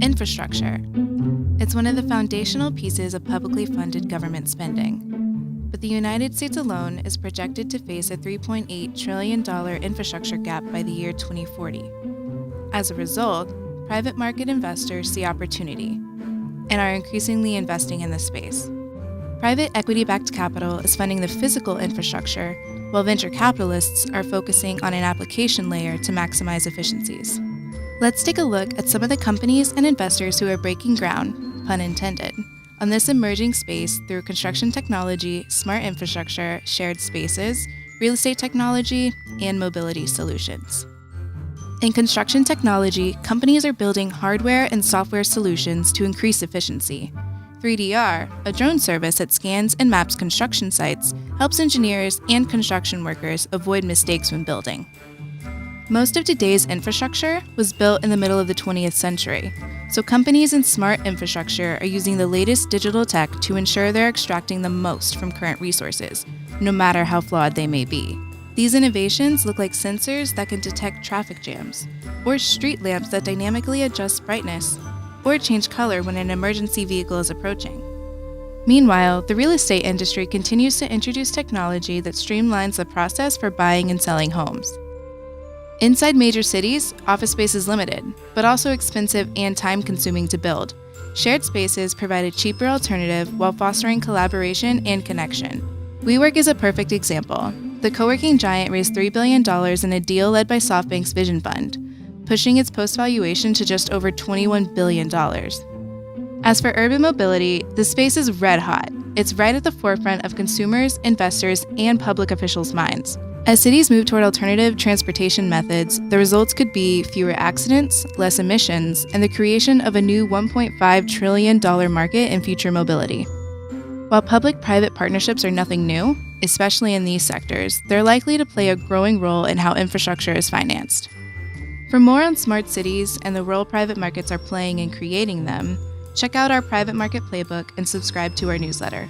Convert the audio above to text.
Infrastructure. It's one of the foundational pieces of publicly funded government spending. But the United States alone is projected to face a $3.8 trillion infrastructure gap by the year 2040. As a result, private market investors see opportunity and are increasingly investing in this space. Private equity-backed capital is funding the physical infrastructure, while venture capitalists are focusing on an application layer to maximize efficiencies. Let's take a look at some of the companies and investors who are breaking ground, pun intended, on this emerging space through construction technology, smart infrastructure, shared spaces, real estate technology, and mobility solutions. In construction technology, companies are building hardware and software solutions to increase efficiency. 3DR, a drone service that scans and maps construction sites, helps engineers and construction workers avoid mistakes when building. Most of today's infrastructure was built in the middle of the 20th century, so companies in smart infrastructure are using the latest digital tech to ensure they're extracting the most from current resources, no matter how flawed they may be. These innovations look like sensors that can detect traffic jams, or street lamps that dynamically adjust brightness, or change color when an emergency vehicle is approaching. Meanwhile, the real estate industry continues to introduce technology that streamlines the process for buying and selling homes. Inside major cities, office space is limited, but also expensive and time-consuming to build. Shared spaces provide a cheaper alternative while fostering collaboration and connection. WeWork is a perfect example. The co-working giant raised $3 billion in a deal led by SoftBank's Vision Fund, pushing its post-valuation to just over $21 billion. As for urban mobility, the space is red hot. It's right at the forefront of consumers, investors, and public officials' minds. As cities move toward alternative transportation methods, the results could be fewer accidents, less emissions, and the creation of a new $1.5 trillion market in future mobility. While public-private partnerships are nothing new, especially in these sectors, they're likely to play a growing role in how infrastructure is financed. For more on smart cities and the role private markets are playing in creating them, check out our Private Market Playbook and subscribe to our newsletter.